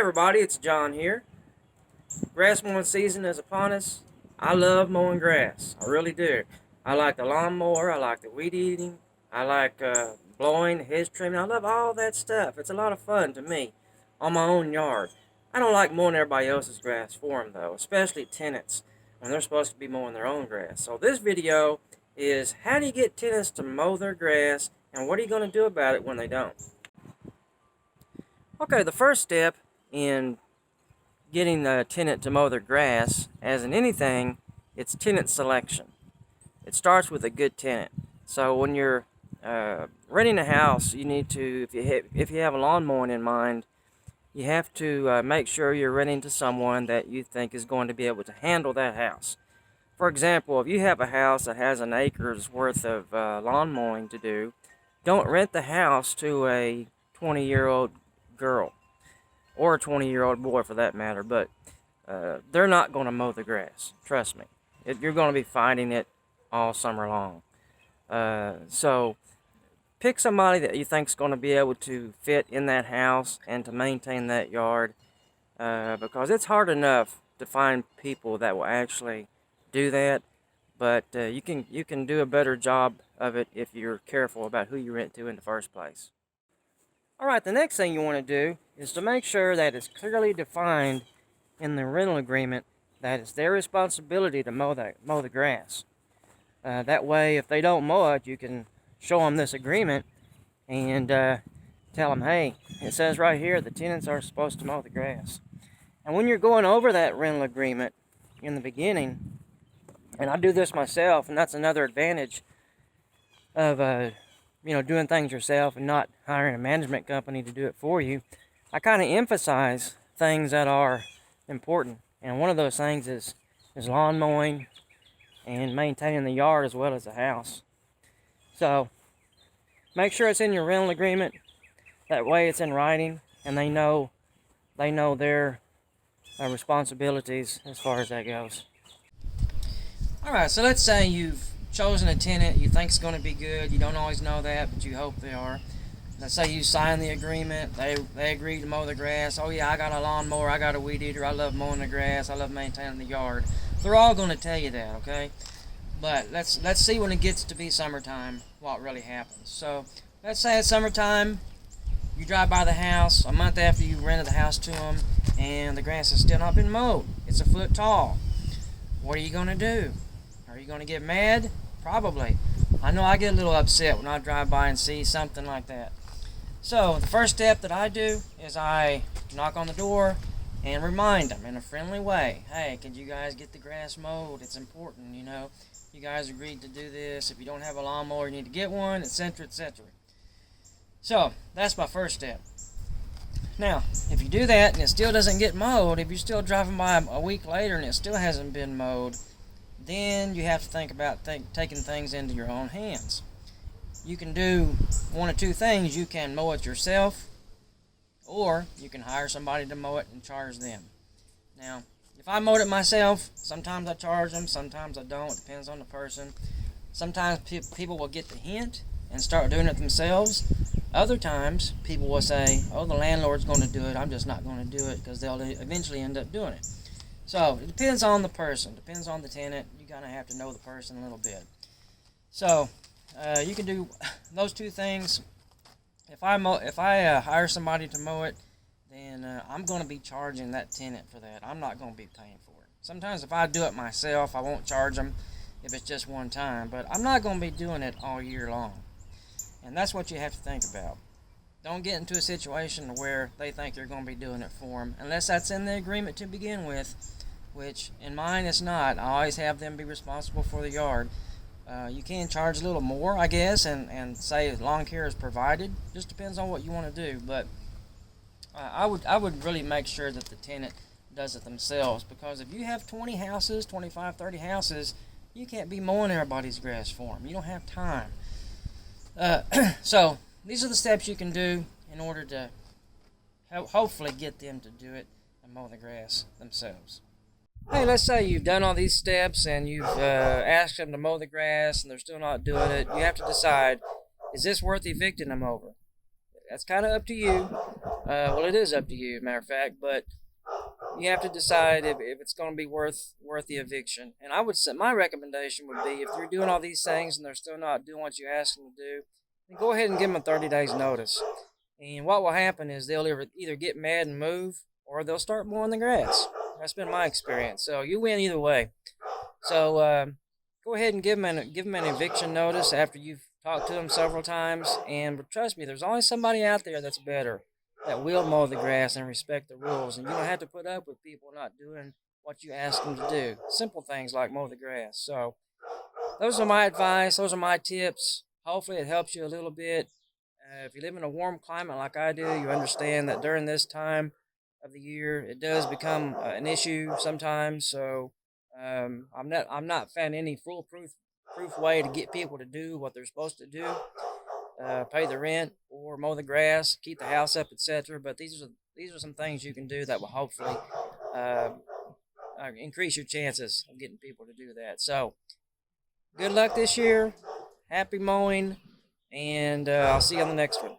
everybody, it's John here. Grass mowing season is upon us. I love mowing grass. I really do. I like the lawnmower. I like the weed eating. I like blowing, hedge trimming. I love all that stuff. It's a lot of fun to me on my own yard. I don't like mowing everybody else's grass for them though, especially tenants when they're supposed to be mowing their own grass. So this video is how do you get tenants to mow their grass and what are you going to do about it when they don't? Okay, the first step in getting the tenant to mow their grass, as in anything, it's tenant selection. It starts with a good tenant. So when you're renting a house, you need to, if you have a lawn mowing in mind, you have to make sure you're renting to someone that you think is going to be able to handle that house. For example, if you have a house that has an acre's worth of lawn mowing to do, don't rent the house to a 20-year-old girl or a 20-year-old boy for that matter, but they're not going to mow the grass. Trust me. You're going to be finding it all summer long. So pick somebody that you think is going to be able to fit in that house and to maintain that yard, because it's hard enough to find people that will actually do that, but you can do a better job of it if you're careful about who you rent to in the first place. Alright, the next thing you want to do is to make sure that it's clearly defined in the rental agreement that it's their responsibility to mow the grass. That way, if they don't mow it, you can show them this agreement and tell them, hey, it says right here the tenants are supposed to mow the grass. And when you're going over that rental agreement in the beginning, and I do this myself, and that's another advantage of doing things yourself and not hiring a management company to do it for you, I kind of emphasize things that are important. And one of those things is lawn mowing and maintaining the yard as well as the house. So make sure it's in your rental agreement. That way it's in writing and they know their responsibilities as far as that goes. Alright, so let's say you've chosen a tenant you think is going to be good. You don't always know that, but you hope they are. Let's say you sign the agreement, they agree to mow the grass. Oh yeah, I got a lawnmower, I got a weed eater, I love mowing the grass, I love maintaining the yard. They're all going to tell you that, okay? But let's see when it gets to be summertime what really happens. So let's say it's summertime, you drive by the house a month after you rented the house to them, and the grass has still not been mowed. It's a foot tall. What are you going to do? Are you going to get mad? Probably. I know I get a little upset when I drive by and see something like that. So the first step that I do is I knock on the door and remind them in a friendly way, hey, could you guys get the grass mowed? It's important, you guys agreed to do this. If you don't have a lawnmower, you need to get one, etc., etc. So that's my first step. Now, if you do that and it still doesn't get mowed, if you're still driving by a week later and it still hasn't been mowed, then you have to think about taking things into your own hands. You can do one of two things. You can mow it yourself, or you can hire somebody to mow it and charge them. Now, if I mowed it myself, sometimes I charge them, sometimes I don't. It depends on the person. Sometimes people will get the hint and start doing it themselves. Other times, people will say, oh, the landlord's going to do it. I'm just not going to do it, because they'll eventually end up doing it. So it depends on the person, depends on the tenant. You kind of have to know the person a little bit. So you can do those two things. If I hire somebody to mow it, then I'm going to be charging that tenant for that. I'm not going to be paying for it. Sometimes if I do it myself, I won't charge them if it's just one time, but I'm not going to be doing it all year long. And that's what you have to think about. Don't get into a situation where they think you're going to be doing it for them, unless that's in the agreement to begin with, which in mine it's not. I always have them be responsible for the yard. You can charge a little more, I guess, and say lawn care is provided. Just depends on what you want to do, but I would really make sure that the tenant does it themselves, because if you have 20 houses, 25, 30 houses, you can't be mowing everybody's grass for them. You don't have time. So these are the steps you can do in order to hopefully get them to do it and mow the grass themselves. Hey, let's say you've done all these steps and you've asked them to mow the grass and they're still not doing it. You have to decide, is this worth evicting them over? that's kind of up to you. Well, it is up to you, matter of fact, but you have to decide if it's going to be worth the eviction. And I would say my recommendation would be if you're doing all these things and they're still not doing what you ask them to do, then go ahead and give them a 30 days notice. And what will happen is they'll either get mad and move, or they'll start mowing the grass. That's been my experience. So you win either way. So go ahead and give them an eviction notice after you've talked to them several times. And trust me, there's always somebody out there that's better, that will mow the grass and respect the rules. And you don't have to put up with people not doing what you ask them to do. Simple things like mow the grass. So those are my advice. Those are my tips. Hopefully it helps you a little bit. If you live in a warm climate like I do, you understand that during this time of the year, it does become an issue sometimes. So I'm not finding any foolproof proof way to get people to do what they're supposed to do, pay the rent or mow the grass, keep the house up, etc. But these are some things you can do that will hopefully uh, increase your chances of getting people to do that. So good luck this year. Happy mowing, and I'll see you on the next one.